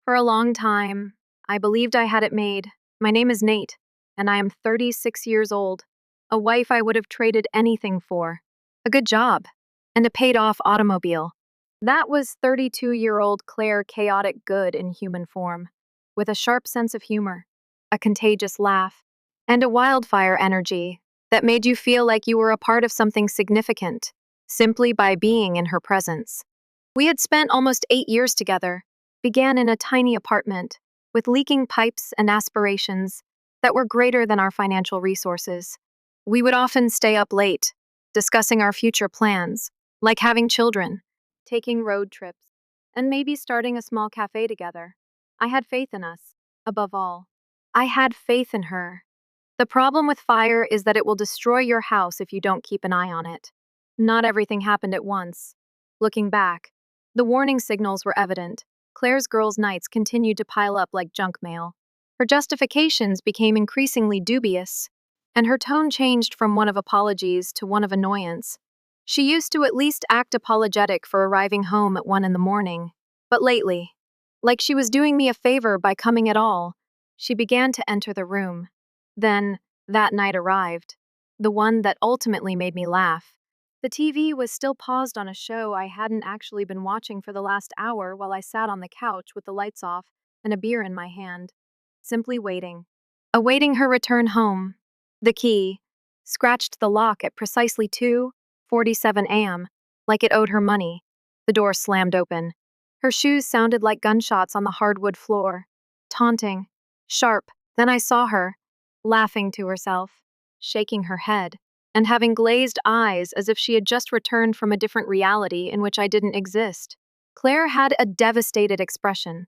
For a long time, I believed I had it made. My name is Nate, and I am 36 years old. A wife I would have traded anything for. A good job. And a paid-off automobile. That was 32-year-old Claire chaotic good in human form, with a sharp sense of humor, a contagious laugh, and a wildfire energy that made you feel like you were a part of something significant, simply by being in her presence. We had spent almost 8 years together, began in a tiny apartment, with leaking pipes and aspirations that were greater than our financial resources. We would often stay up late, discussing our future plans, like having children, taking road trips, and maybe starting a small cafe together. I had faith in us, above all. I had faith in her. The problem with fire is that it will destroy your house if you don't keep an eye on it. Not everything happened at once. Looking back, the warning signals were evident. Claire's girls' nights continued to pile up like junk mail. Her justifications became increasingly dubious, and her tone changed from one of apologies to one of annoyance. She used to at least act apologetic for arriving home at 1 in the morning, but lately, like she was doing me a favor by coming at all, she began to enter the room. Then, that night arrived, the one that ultimately made me laugh. The TV was still paused on a show I hadn't actually been watching for the last hour while I sat on the couch with the lights off and a beer in my hand, simply waiting. Awaiting her return home. The key scratched the lock at precisely 2:47 a.m., like it owed her money. The door slammed open. Her shoes sounded like gunshots on the hardwood floor. Taunting, sharp. Then I saw her, laughing to herself, shaking her head, and having glazed eyes as if she had just returned from a different reality in which I didn't exist. Claire had a devastated expression,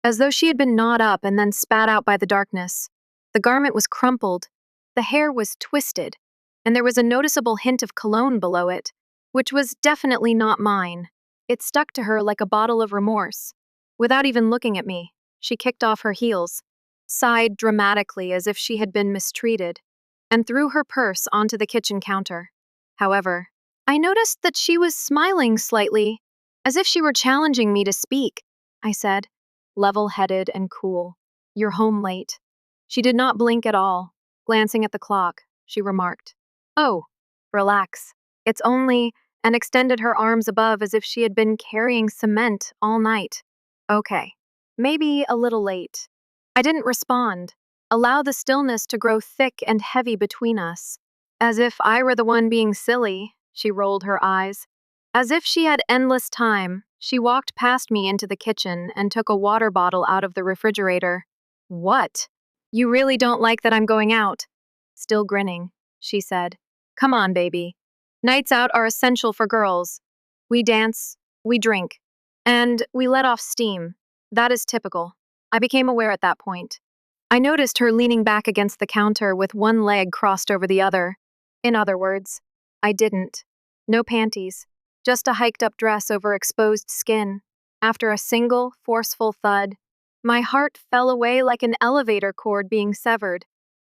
as though she had been gnawed up and then spat out by the darkness. The garment was crumpled, the hair was twisted, and there was a noticeable hint of cologne below it, which was definitely not mine. It stuck to her like a bottle of remorse. Without even looking at me, she kicked off her heels, sighed dramatically as if she had been mistreated, and threw her purse onto the kitchen counter. However, I noticed that she was smiling slightly, as if she were challenging me to speak. I said, level-headed and cool, "You're home late." She did not blink at all. Glancing at the clock, she remarked, "Oh, relax. It's only," and extended her arms above as if she had been carrying cement all night. Okay, maybe a little late. I didn't respond. Allow the stillness to grow thick and heavy between us. As if I were the one being silly, she rolled her eyes. As if she had endless time, she walked past me into the kitchen and took a water bottle out of the refrigerator. "What? You really don't like that I'm going out?" Still grinning, she said, "Come on, baby. Nights out are essential for girls. We dance, we drink, and we let off steam. That is typical." I became aware at that point. I noticed her leaning back against the counter with one leg crossed over the other. In other words, I didn't. No panties, just a hiked-up dress over exposed skin. After a single, forceful thud, my heart fell away like an elevator cord being severed.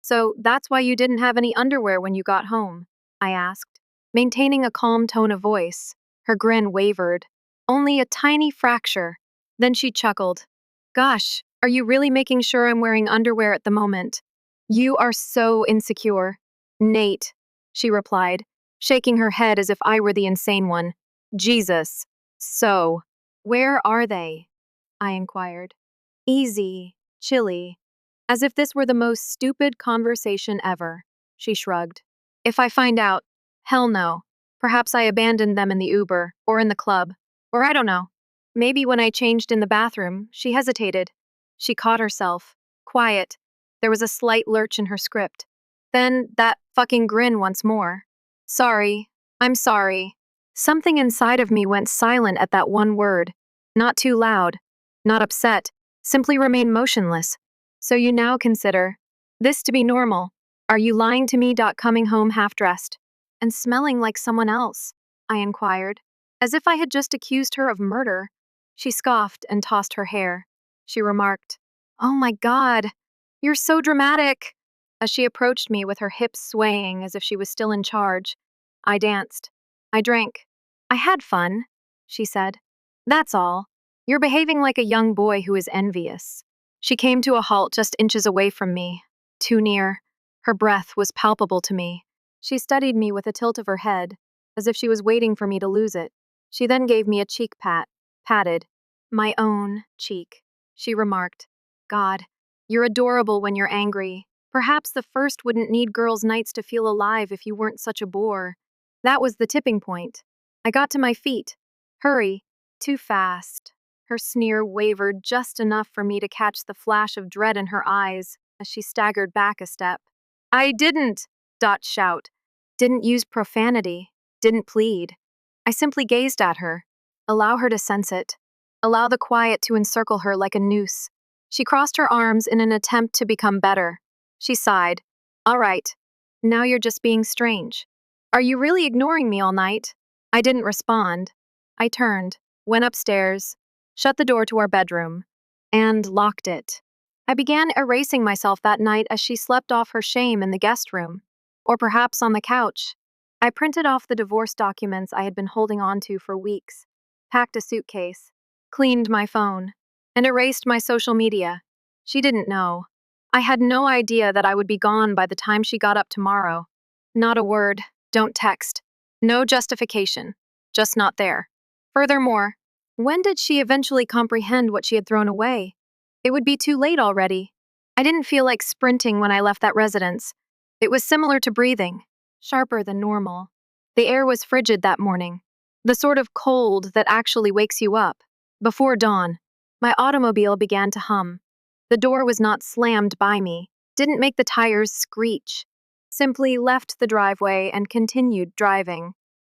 "So that's why you didn't have any underwear when you got home?" I asked, maintaining a calm tone of voice. Her grin wavered. "Only a tiny fracture." Then she chuckled. "Gosh, are you really making sure I'm wearing underwear at the moment? You are so insecure." "Nate," she replied, shaking her head as if I were the insane one. "Jesus. So, where are they?" I inquired. "Easy, chilly." As if this were the most stupid conversation ever, she shrugged. "If I find out, hell no. Perhaps I abandoned them in the Uber, or in the club, or I don't know. Maybe when I changed in the bathroom." She hesitated. She caught herself. Quiet. There was a slight lurch in her script. Then that fucking grin once more. "Sorry. I'm sorry." Something inside of me went silent at that one word. Not too loud. Not upset. Simply remained motionless. "So you now consider this to be normal? Are you lying to me? Coming home half-dressed and smelling like someone else?" I inquired, as if I had just accused her of murder. She scoffed and tossed her hair. She remarked, "Oh my God, you're so dramatic," as she approached me with her hips swaying as if she was still in charge. I danced. I drank. I had fun, she said. "That's all." You're behaving like a young boy who is envious. She came to a halt just inches away from me, too near. Her breath was palpable to me. She studied me with a tilt of her head, as if she was waiting for me to lose it. She then gave me a cheek patted. My own cheek. She remarked, God, you're adorable when you're angry. Perhaps the first wouldn't need girls' nights to feel alive if you weren't such a bore. That was the tipping point. I got to my feet. Hurry. Too fast. Her sneer wavered just enough for me to catch the flash of dread in her eyes as she staggered back a step. I didn't, shout. Didn't use profanity. Didn't plead. I simply gazed at her. Allow her to sense it. Allow the quiet to encircle her like a noose. She crossed her arms in an attempt to become better. She sighed. All right. Now you're just being strange. Are you really ignoring me all night? I didn't respond. I turned, went upstairs, shut the door to our bedroom, and locked it. I began erasing myself that night as she slept off her shame in the guest room, or perhaps on the couch. I printed off the divorce documents I had been holding on to for weeks, packed a suitcase, cleaned my phone, and erased my social media. She didn't know. I had no idea that I would be gone by the time she got up tomorrow. Not a word, don't text. No justification, just not there. Furthermore, when did she eventually comprehend what she had thrown away? It would be too late already. I didn't feel like sprinting when I left that residence. It was similar to breathing, sharper than normal. The air was frigid that morning, the sort of cold that actually wakes you up. Before dawn, my automobile began to hum. The door was not slammed by me, didn't make the tires screech, simply left the driveway and continued driving.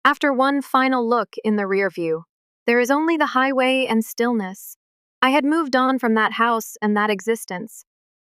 After one final look in the rear view, there is only the highway and stillness. I had moved on from that house and that existence.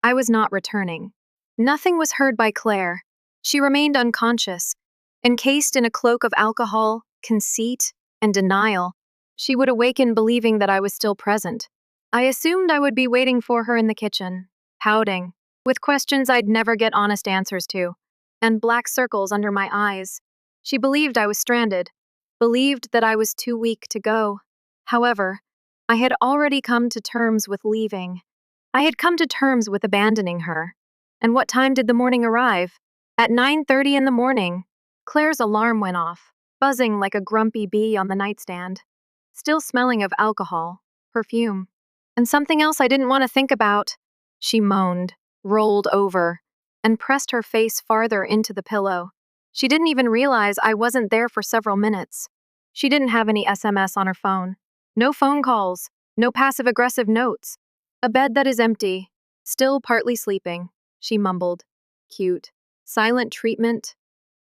I was not returning. Nothing was heard by Claire. She remained unconscious, encased in a cloak of alcohol, conceit, and denial. She would awaken believing that I was still present. I assumed I would be waiting for her in the kitchen, pouting, with questions I'd never get honest answers to, and black circles under my eyes. She believed I was stranded, believed that I was too weak to go. However, I had already come to terms with leaving. I had come to terms with abandoning her. And what time did the morning arrive? At 9:30 in the morning. Claire's alarm went off, buzzing like a grumpy bee on the nightstand, still smelling of alcohol, perfume, and something else I didn't want to think about. She moaned, rolled over, and pressed her face farther into the pillow. She didn't even realize I wasn't there for several minutes. She didn't have any SMS on her phone. No phone calls, no passive-aggressive notes. A bed that is empty, still partly sleeping, she mumbled. Cute. Silent treatment?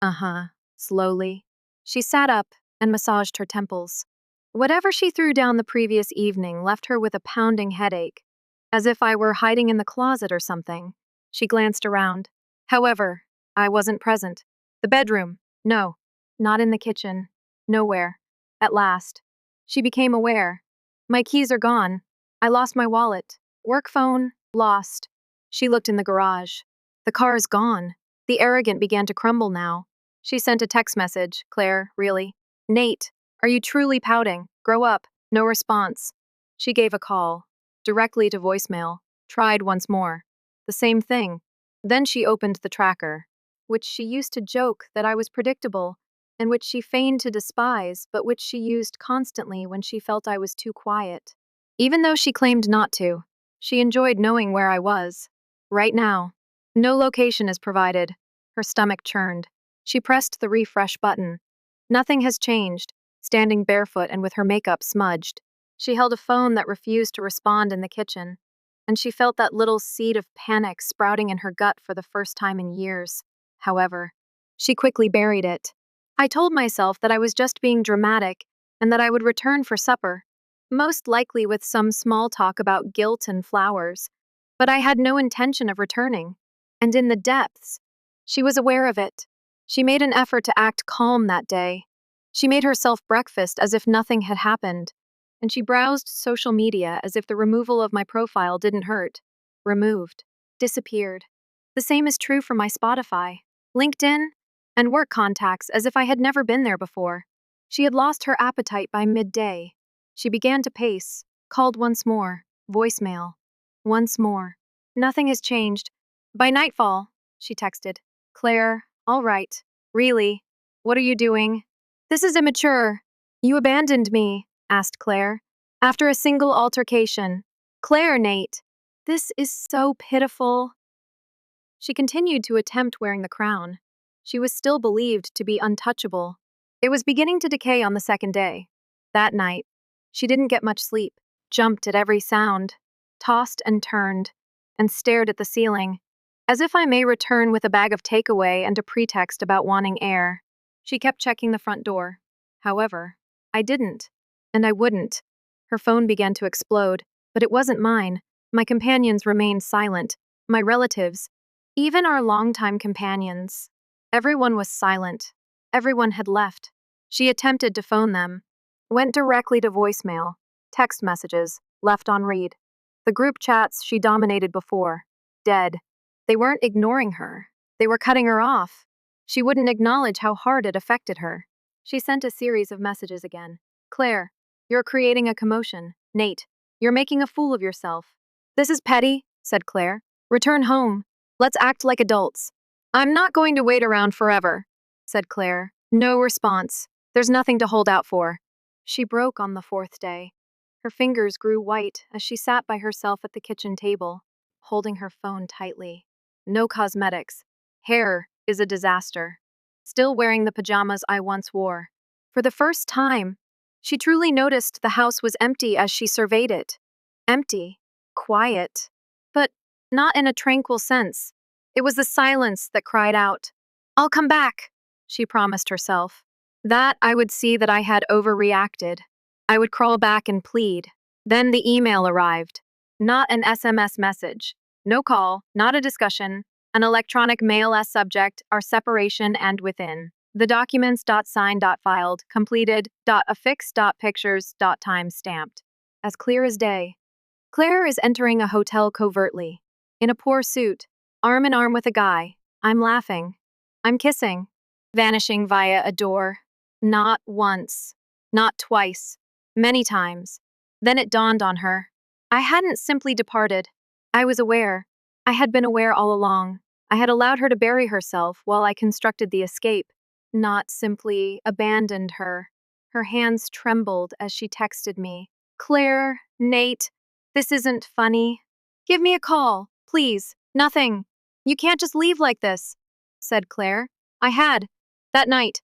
Uh-huh. Slowly. She sat up and massaged her temples. Whatever she threw down the previous evening left her with a pounding headache, as if I were hiding in the closet or something. She glanced around. However, I wasn't present. The bedroom? No. Not in the kitchen. Nowhere. At last, she became aware. My keys are gone. I lost my wallet. Work phone, lost. She looked in the garage. The car is gone. The arrogant began to crumble now. She sent a text message. Claire, really? Nate, are you truly pouting? Grow up. No response. She gave a call. Directly to voicemail. Tried once more. The same thing. Then she opened the tracker, which she used to joke that I was predictable, and which she feigned to despise, but which she used constantly when she felt I was too quiet. Even though she claimed not to, she enjoyed knowing where I was. Right now. No location is provided. Her stomach churned. She pressed the refresh button. Nothing has changed, standing barefoot and with her makeup smudged. She held a phone that refused to respond in the kitchen, and she felt that little seed of panic sprouting in her gut for the first time in years. However, she quickly buried it. I told myself that I was just being dramatic and that I would return for supper, most likely with some small talk about guilt and flowers. But I had no intention of returning. And in the depths, she was aware of it. She made an effort to act calm that day. She made herself breakfast as if nothing had happened, and she browsed social media as if the removal of my profile didn't hurt. Removed. Disappeared. The same is true for my Spotify, LinkedIn, and work contacts as if I had never been there before. She had lost her appetite by midday. She began to pace, Called once more. Voicemail. Once more. Nothing has changed. By nightfall, she texted. Claire, all right. Really? What are you doing? This is immature. You abandoned me, asked Claire. After a single altercation. Claire, Nate. This is so pitiful. She continued to attempt wearing the crown. She was still believed to be untouchable. It was beginning to decay on the second day. That night, she didn't get much sleep, jumped at every sound, tossed and turned, and stared at the ceiling, as if I may return with a bag of takeaway and a pretext about wanting air. She kept checking the front door. However, I didn't, and I wouldn't. Her phone began to explode, but it wasn't mine. My companions remained silent. My relatives, even our longtime companions. Everyone was silent. Everyone had left. She attempted to phone them. Went directly to voicemail. Text messages, left on read. The group chats she dominated before, dead. They weren't ignoring her. They were cutting her off. She wouldn't acknowledge how hard it affected her. She sent a series of messages again. Claire, you're creating a commotion. Nate, you're making a fool of yourself. This is petty, said Claire. Return home. Let's act like adults. I'm not going to wait around forever, said Claire. No response. There's nothing to hold out for. She broke on the fourth day. Her fingers grew white as she sat by herself at the kitchen table, holding her phone tightly. No cosmetics. Hair is a disaster. Still wearing the pajamas I once wore. For the first time, she truly noticed the house was empty as she surveyed it. Empty. Quiet. But not in a tranquil sense. It was the silence that cried out. I'll come back, she promised herself. That I would see that I had overreacted. I would crawl back and plead. Then the email arrived. Not an SMS message. No call, not a discussion. An electronic mail as subject, our separation and within. The documents .signed .filed, completed .affixed .pictures .time stamped. As clear as day. Claire is entering a hotel covertly. In a poor suit, arm in arm with a guy. I'm laughing. I'm kissing. Vanishing via a door. Not once. Not twice. Many times. Then it dawned on her. I hadn't simply departed. I was aware. I had been aware all along. I had allowed her to bury herself while I constructed the escape. Not simply abandoned her. Her hands trembled as she texted me. Claire, Nate, this isn't funny. Give me a call, please. Nothing. You can't just leave like this, said Claire. I had. That night.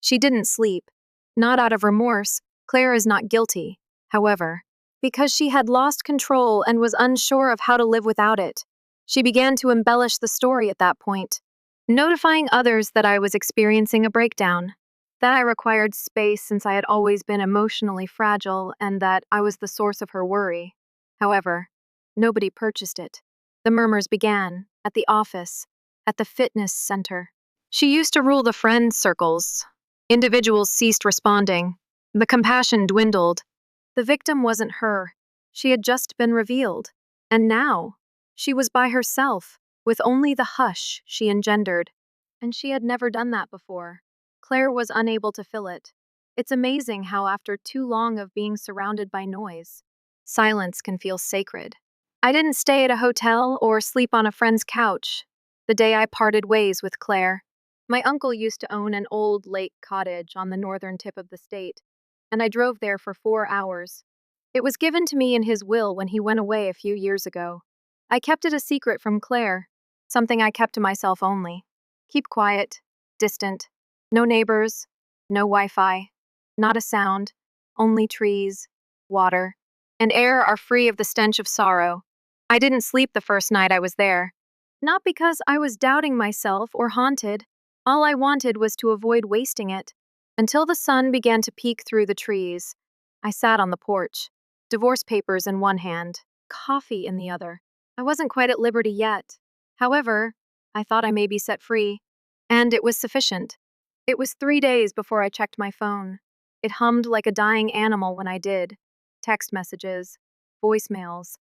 She didn't sleep. Not out of remorse. Claire is not guilty. However, because she had lost control and was unsure of how to live without it, she began to embellish the story at that point, notifying others that I was experiencing a breakdown, that I required space since I had always been emotionally fragile and that I was the source of her worry. However, nobody purchased it. The murmurs began, at the office, at the fitness center. She used to rule the friend circles. Individuals ceased responding. The compassion dwindled. The victim wasn't her. She had just been revealed. And now, she was by herself, with only the hush she engendered. And she had never done that before. Claire was unable to fill it. It's amazing how after too long of being surrounded by noise, silence can feel sacred. I didn't stay at a hotel or sleep on a friend's couch the day I parted ways with Claire. My uncle used to own an old lake cottage on the northern tip of the state, and I drove there for 4 hours. It was given to me in his will when he went away a few years ago. I kept it a secret from Claire, something I kept to myself only. Keep quiet, distant, no neighbors, no Wi-Fi, not a sound, only trees, water, and air are free of the stench of sorrow. I didn't sleep the first night I was there. Not because I was doubting myself or haunted. All I wanted was to avoid wasting it. Until the sun began to peek through the trees, I sat on the porch, divorce papers in one hand, coffee in the other. I wasn't quite at liberty yet. However, I thought I may be set free, and it was sufficient. It was 3 days before I checked my phone. It hummed like a dying animal when I did. Text messages, voicemails,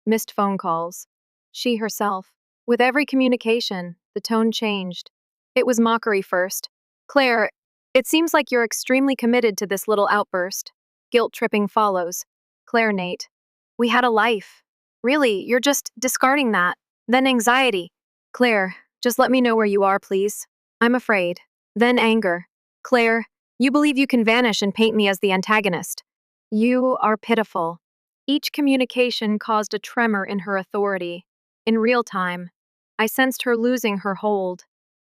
missed phone calls. She herself. With every communication, the tone changed. It was mockery first. Claire, it seems like you're extremely committed to this little outburst. Guilt-tripping follows. Claire, Nate. We had a life. Really, you're just discarding that. Then anxiety. Claire, just let me know where you are, please. I'm afraid. Then anger. Claire, you believe you can vanish and paint me as the antagonist. You are pitiful. Each communication caused a tremor in her authority. In real time, I sensed her losing her hold.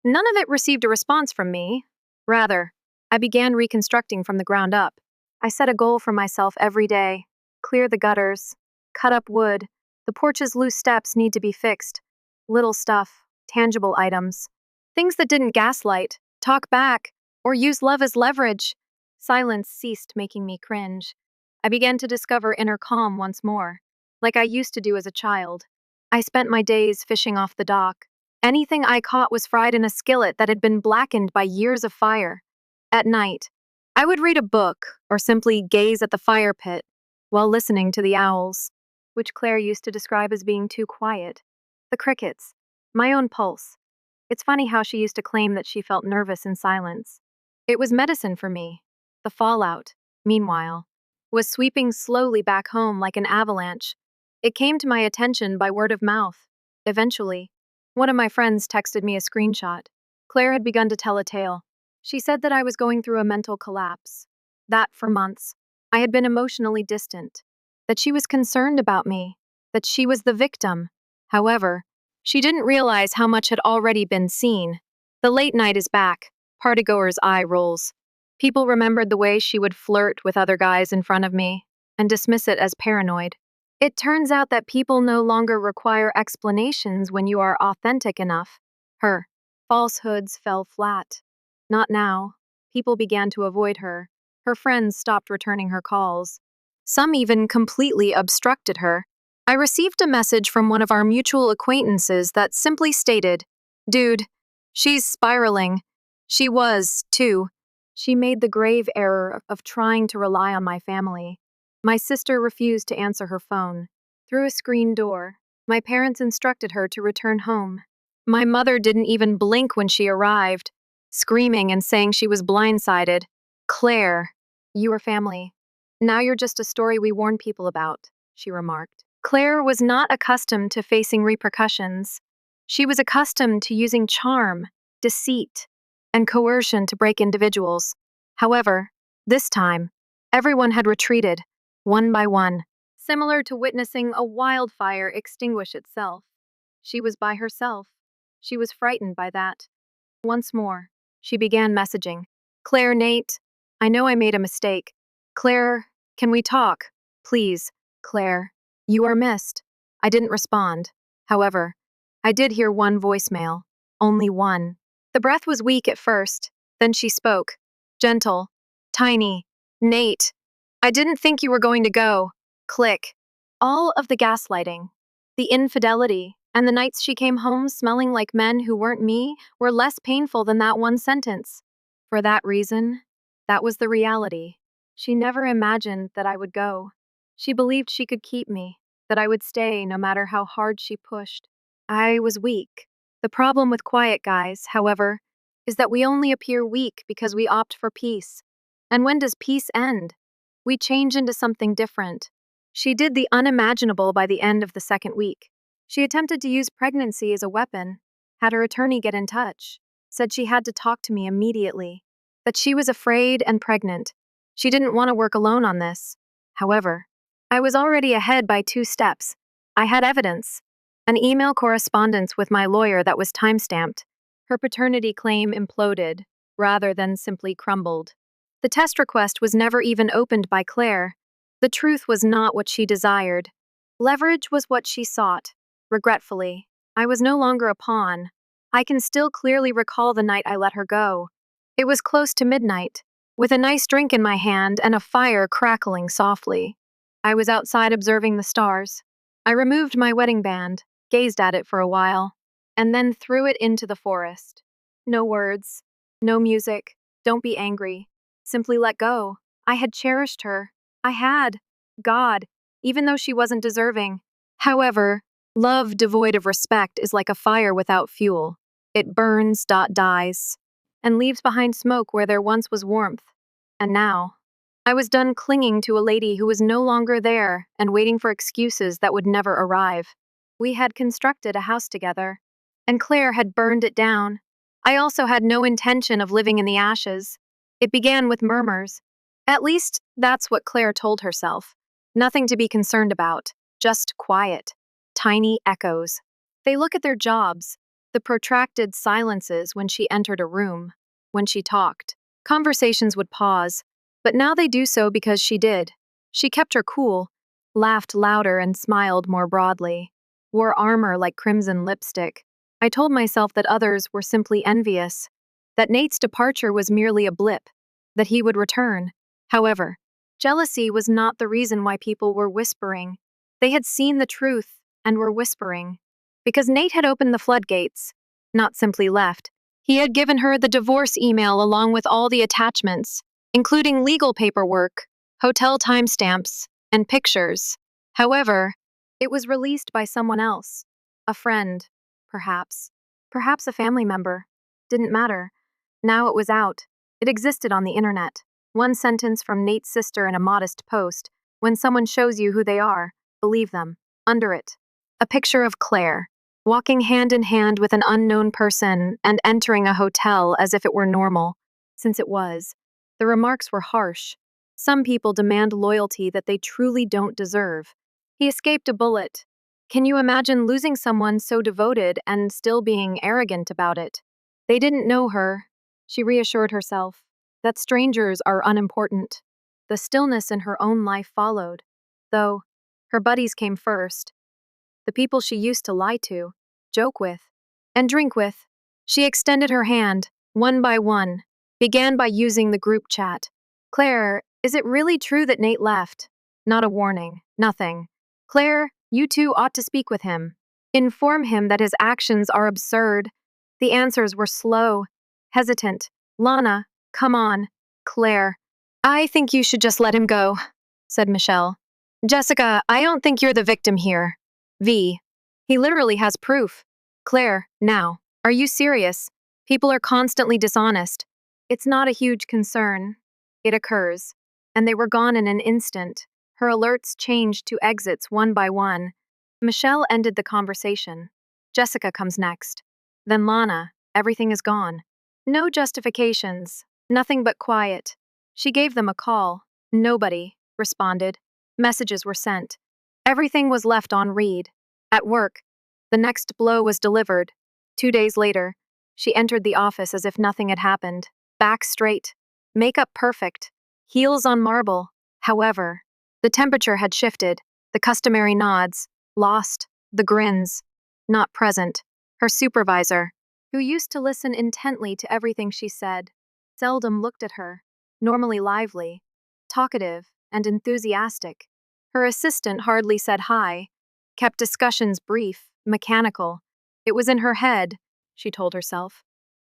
None of it received a response from me. Rather, I began reconstructing from the ground up. I set a goal for myself every day: clear the gutters, cut up wood, the porch's loose steps need to be fixed. Little stuff, tangible items. Things that didn't gaslight, talk back, or use love as leverage. Silence ceased making me cringe. I began to discover inner calm once more, like I used to do as a child. I spent my days fishing off the dock. Anything I caught was fried in a skillet that had been blackened by years of fire. At night, I would read a book or simply gaze at the fire pit while listening to the owls, which Claire used to describe as being too quiet. The crickets, my own pulse. It's funny how she used to claim that she felt nervous in silence. It was medicine for me. The fallout, meanwhile, was sweeping slowly back home like an avalanche. It came to my attention by word of mouth. Eventually, one of my friends texted me a screenshot. Claire had begun to tell a tale. She said that I was going through a mental collapse, that for months I had been emotionally distant, that she was concerned about me, that she was the victim. However, she didn't realize how much had already been seen. The late night is back. Partygoers' eye rolls. People remembered the way she would flirt with other guys in front of me and dismiss it as paranoid. It turns out that people no longer require explanations when you are authentic enough. Her falsehoods fell flat. Not now. People began to avoid her. Her friends stopped returning her calls. Some even completely obstructed her. I received a message from one of our mutual acquaintances that simply stated, "Dude, she's spiraling." She was, too. She made the grave error of trying to rely on my family. My sister refused to answer her phone. Through a screen door, my parents instructed her to return home. My mother didn't even blink when she arrived, screaming and saying she was blindsided. "Claire, you are family. Now you're just a story we warn people about," she remarked. Claire was not accustomed to facing repercussions. She was accustomed to using charm, deceit, and coercion to break individuals. However, this time, everyone had retreated, one by one, similar to witnessing a wildfire extinguish itself. She was by herself. She was frightened by that. Once more, she began messaging. "Claire, Nate, I know I made a mistake. Claire, can we talk? Please, Claire, you are missed." I didn't respond. However, I did hear one voicemail. Only one. The breath was weak at first. Then she spoke. Gentle. Tiny. "Nate, I didn't think you were going to go." Click. All of the gaslighting, the infidelity, and the nights she came home smelling like men who weren't me were less painful than that one sentence. For that reason, that was the reality. She never imagined that I would go. She believed she could keep me, that I would stay no matter how hard she pushed. I was weak. The problem with quiet guys, however, is that we only appear weak because we opt for peace. And when does peace end? We change into something different. She did the unimaginable by the end of the second week. She attempted to use pregnancy as a weapon, had her attorney get in touch, said she had to talk to me immediately, that she was afraid and pregnant. She didn't want to work alone on this. However, I was already ahead by 2 steps. I had evidence. An email correspondence with my lawyer that was timestamped. Her paternity claim imploded, rather than simply crumbled. The test request was never even opened by Claire. The truth was not what she desired. Leverage was what she sought. Regretfully, I was no longer a pawn. I can still clearly recall the night I let her go. It was close to midnight, with a nice drink in my hand and a fire crackling softly. I was outside observing the stars. I removed my wedding band, gazed at it for a while, and then threw it into the forest. No words, no music, don't be angry. Simply let go. I had cherished her. I had. God, even though she wasn't deserving. However, love devoid of respect is like a fire without fuel. It burns, dies, and leaves behind smoke where there once was warmth. And now, I was done clinging to a lady who was no longer there and waiting for excuses that would never arrive. We had constructed a house together, and Claire had burned it down. I also had no intention of living in the ashes. It began with murmurs. At least, that's what Claire told herself. Nothing to be concerned about, just quiet. Tiny echoes. They look at their jobs, the protracted silences when she entered a room, when she talked. Conversations would pause, but now they do so because she did. She kept her cool, laughed louder and smiled more broadly, wore armor like crimson lipstick. I told myself that others were simply envious, that Nate's departure was merely a blip, that he would return. However, jealousy was not the reason why people were whispering. They had seen the truth and were whispering. Because Nate had opened the floodgates, not simply left. He had given her the divorce email along with all the attachments, including legal paperwork, hotel timestamps, and pictures. However, it was released by someone else. A friend, perhaps. Perhaps a family member. Didn't matter. Now it was out. It existed on the internet. One sentence from Nate's sister in a modest post. When someone shows you who they are, believe them. Under it, a picture of Claire, walking hand in hand with an unknown person and entering a hotel as if it were normal, since it was. The remarks were harsh. Some people demand loyalty that they truly don't deserve. He escaped a bullet. Can you imagine losing someone so devoted and still being arrogant about it? They didn't know her. She reassured herself that strangers are unimportant. The stillness in her own life followed, though her buddies came first. The people she used to lie to, joke with, and drink with. She extended her hand, one by one, began by using the group chat. Claire, is it really true that Nate left? Not a warning, nothing. Claire, you two ought to speak with him. Inform him that his actions are absurd. The answers were slow, hesitant. Lana, come on. Claire, I think you should just let him go, said Michelle. Jessica, I don't think you're the victim here. V. He literally has proof. Claire, now, are you serious? People are constantly dishonest. It's not a huge concern. It occurs. And they were gone in an instant. Her alerts changed to exits one by one. Michelle ended the conversation. Jessica comes next. Then Lana, everything is gone. No justifications. Nothing but quiet. She gave them a call. Nobody responded. Messages were sent. Everything was left on read. At work, the next blow was delivered. 2 days later, she entered the office as if nothing had happened. Back straight. Makeup perfect. Heels on marble. However, the temperature had shifted. The customary nods. Lost. The grins. Not present. Her supervisor, who used to listen intently to everything she said, seldom looked at her. Normally lively, talkative, and enthusiastic. Her assistant hardly said hi, kept discussions brief, mechanical. It was in her head, she told herself.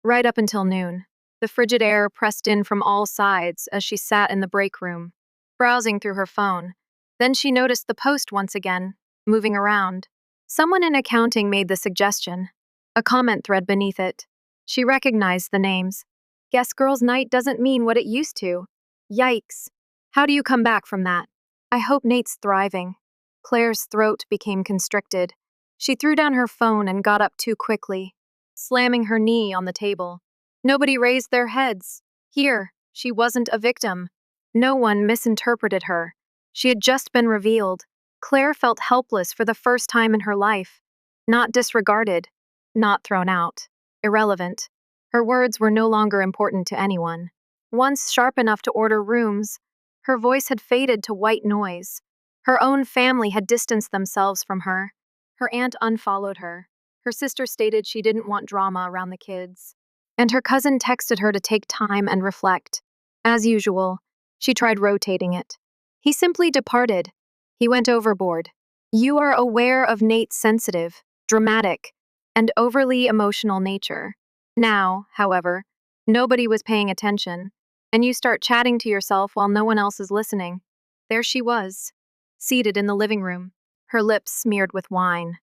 Right up until noon. The frigid air pressed in from all sides as she sat in the break room, browsing through her phone. Then she noticed the post once again, moving around. Someone in accounting made the suggestion. A comment thread beneath it. She recognized the names. Guess girls' night doesn't mean what it used to. Yikes. How do you come back from that? I hope Nate's thriving. Claire's throat became constricted. She threw down her phone and got up too quickly, slamming her knee on the table. Nobody raised their heads. Here, she wasn't a victim. No one misinterpreted her. She had just been revealed. Claire felt helpless for the first time in her life. Not disregarded. Not thrown out. Irrelevant. Her words were no longer important to anyone. Once sharp enough to order rooms, her voice had faded to white noise. Her own family had distanced themselves from her. Her aunt unfollowed her. Her sister stated she didn't want drama around the kids. And her cousin texted her to take time and reflect. As usual, she tried rotating it. He simply departed. He went overboard. You are aware of Nate's sensitive, dramatic, and overly emotional nature. Now, however, nobody was paying attention, and you start chatting to yourself while no one else is listening. There she was, seated in the living room, her lips smeared with wine,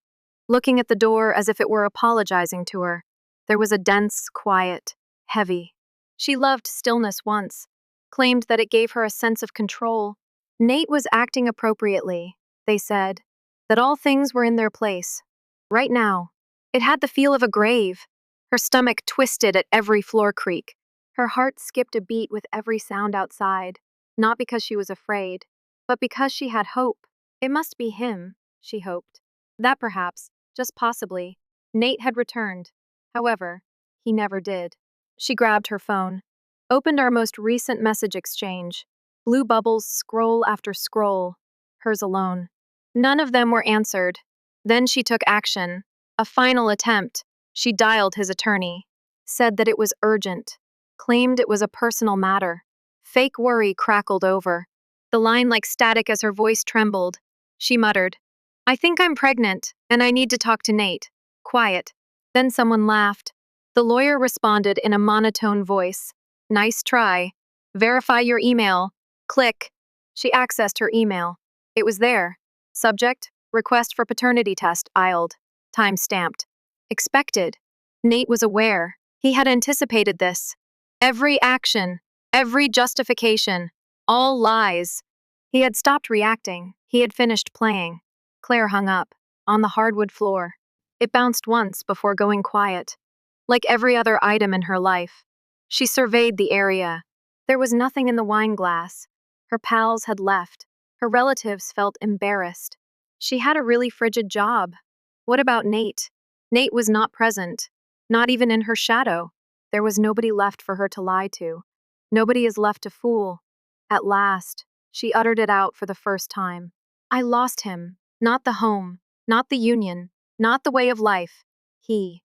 looking at the door as if it were apologizing to her. There was a dense quiet, heavy. She loved stillness once, claimed that it gave her a sense of control. Nate was acting appropriately, they said, that all things were in their place. Right now, it had the feel of a grave. Her stomach twisted at every floor creak. Her heart skipped a beat with every sound outside, not because she was afraid, but because she had hope. It must be him, she hoped. That perhaps, just possibly, Nate had returned. However, he never did. She grabbed her phone, opened our most recent message exchange. Blue bubbles scroll after scroll, hers alone. None of them were answered. Then she took action. A final attempt. She dialed his attorney, said that it was urgent, claimed it was a personal matter. Fake worry crackled over, the line like static as her voice trembled. She muttered, "I think I'm pregnant, and I need to talk to Nate." Quiet. Then someone laughed. The lawyer responded in a monotone voice. "Nice try. Verify your email." Click. She accessed her email. It was there. Subject, request for paternity test, ILD. Time stamped. Expected. Nate was aware. He had anticipated this. Every action, every justification, all lies. He had stopped reacting. He had finished playing. Claire hung up, on the hardwood floor. It bounced once before going quiet. Like every other item in her life. She surveyed the area. There was nothing in the wine glass. Her pals had left. Her relatives felt embarrassed. She had a really frigid job. What about Nate? Nate was not present. Not even in her shadow. There was nobody left for her to lie to. Nobody is left to fool. At last, she uttered it out for the first time. I lost him. Not the home. Not the union. Not the way of life. He.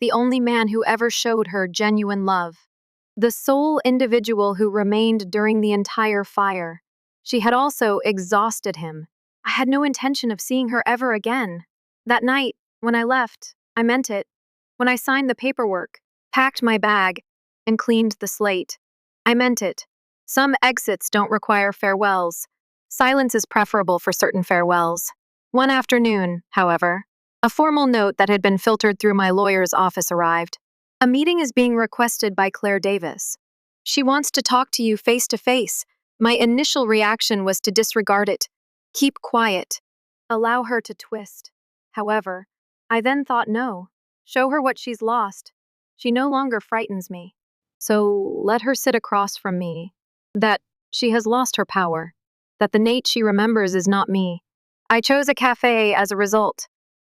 The only man who ever showed her genuine love. The sole individual who remained during the entire fire. She had also exhausted him. I had no intention of seeing her ever again. That night, when I left, I meant it. When I signed the paperwork, packed my bag, and cleaned the slate, I meant it. Some exits don't require farewells. Silence is preferable for certain farewells. One afternoon, however, a formal note that had been filtered through my lawyer's office arrived. A meeting is being requested by Claire Davis. She wants to talk to you face to face. My initial reaction was to disregard it. Keep quiet. Allow her to twist. However, I then thought no. Show her what she's lost. She no longer frightens me. So let her sit across from me. That she has lost her power. That the Nate she remembers is not me. I chose a cafe as a result.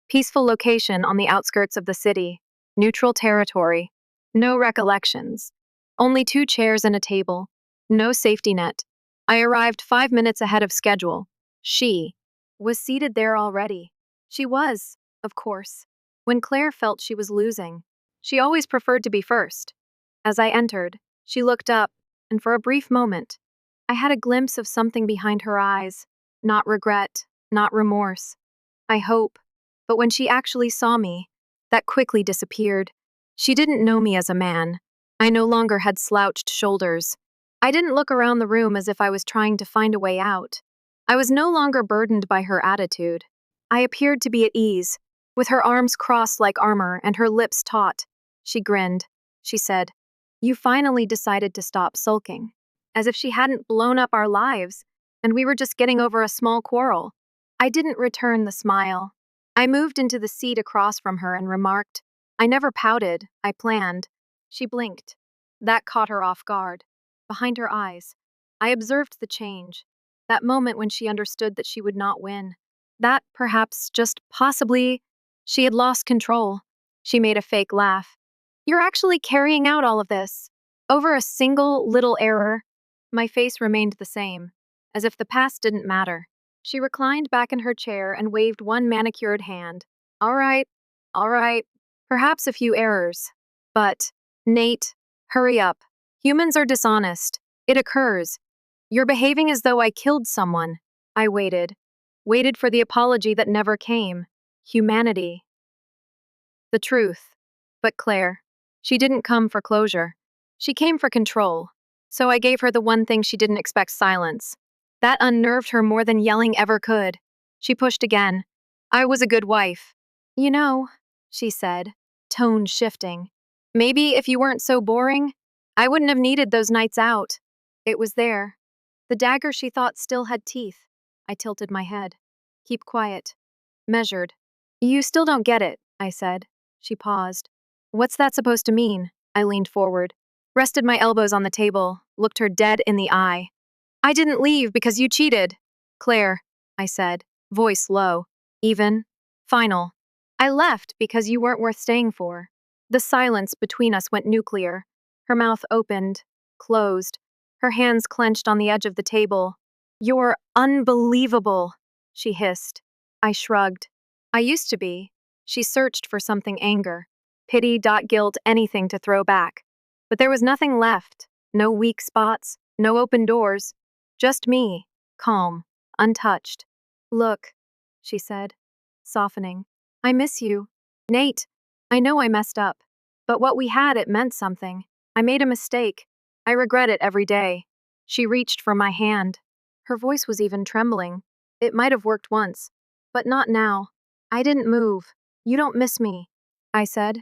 Peaceful location on the outskirts of the city. Neutral territory. No recollections. Only 2 chairs and a table. No safety net. I arrived 5 minutes ahead of schedule. She was seated there already. She was, of course. When Claire felt she was losing, she always preferred to be first. As I entered, she looked up, and for a brief moment, I had a glimpse of something behind her eyes. Not regret, not remorse. I hope. But when she actually saw me, that quickly disappeared. She didn't know me as a man. I no longer had slouched shoulders. I didn't look around the room as if I was trying to find a way out. I was no longer burdened by her attitude. I appeared to be at ease, with her arms crossed like armor and her lips taut. She grinned. She said, "You finally decided to stop sulking." As if she hadn't blown up our lives, and we were just getting over a small quarrel. I didn't return the smile. I moved into the seat across from her and remarked, "I never pouted, I planned." She blinked. That caught her off guard. Behind her eyes, I observed the change. That moment when she understood that she would not win. That, perhaps, just possibly, she had lost control. She made a fake laugh. "You're actually carrying out all of this. Over a single little error." My face remained the same, as if the past didn't matter. She reclined back in her chair and waved one manicured hand. All right. Perhaps a few errors. But, Nate, hurry up. Humans are dishonest. It occurs. You're behaving as though I killed someone." I waited. Waited for the apology that never came. Humanity. The truth. But Claire. She didn't come for closure. She came for control. So I gave her the one thing she didn't expect: silence. That unnerved her more than yelling ever could. She pushed again. "I was a good wife." "You know," she said, tone shifting, "maybe if you weren't so boring, I wouldn't have needed those nights out." It was there. The dagger she thought still had teeth. I tilted my head. Keep quiet. Measured. You still don't get it, I said. She paused. What's that supposed to mean? I leaned forward, rested my elbows on the table, looked her dead in the eye. I didn't leave because you cheated. Claire, I said, voice low, even, final. I left because you weren't worth staying for. The silence between us went nuclear. Her mouth opened, closed, her hands clenched on the edge of the table. You're unbelievable, she hissed. I shrugged. I used to be. She searched for something anger, pity, guilt, anything to throw back. But there was nothing left. No weak spots, no open doors. Just me, calm, untouched. Look, she said, softening. I miss you. Nate, I know I messed up. But what we had, it meant something. I made a mistake. I regret it every day. She reached for my hand. Her voice was even trembling. It might have worked once, but not now. I didn't move. You don't miss me, I said.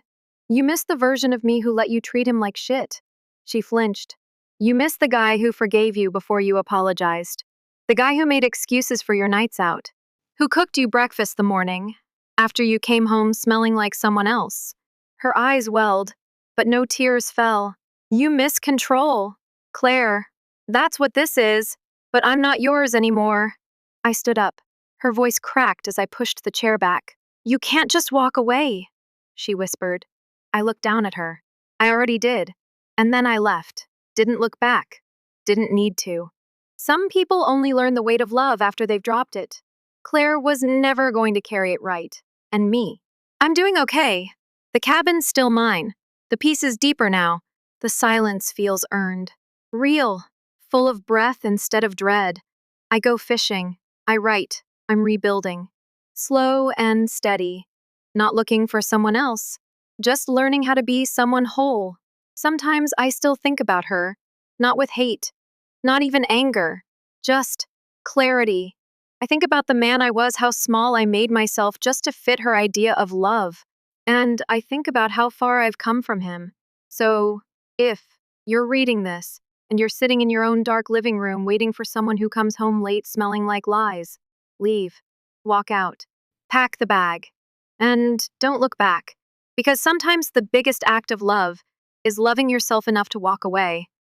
You miss the version of me who let you treat him like shit. She flinched. You miss the guy who forgave you before you apologized. The guy who made excuses for your nights out. Who cooked you breakfast the morning, after you came home smelling like someone else. Her eyes welled, but no tears fell. You miss control. Claire, that's what this is, but I'm not yours anymore. I stood up. Her voice cracked as I pushed the chair back. You can't just walk away, she whispered. I looked down at her. I already did. And then I left. Didn't look back. Didn't need to. Some people only learn the weight of love after they've dropped it. Claire was never going to carry it right. And me. I'm doing okay. The cabin's still mine. The peace is deeper now. The silence feels earned. Real. Full of breath instead of dread. I go fishing. I write. I'm rebuilding. Slow and steady. Not looking for someone else. Just learning how to be someone whole. Sometimes I still think about her. Not with hate. Not even anger. Just clarity. I think about the man I was, how small I made myself just to fit her idea of love. And I think about how far I've come from him. So, if you're reading this, and you're sitting in your own dark living room waiting for someone who comes home late smelling like lies, leave. Walk out. Pack the bag. And don't look back. Because sometimes the biggest act of love is loving yourself enough to walk away.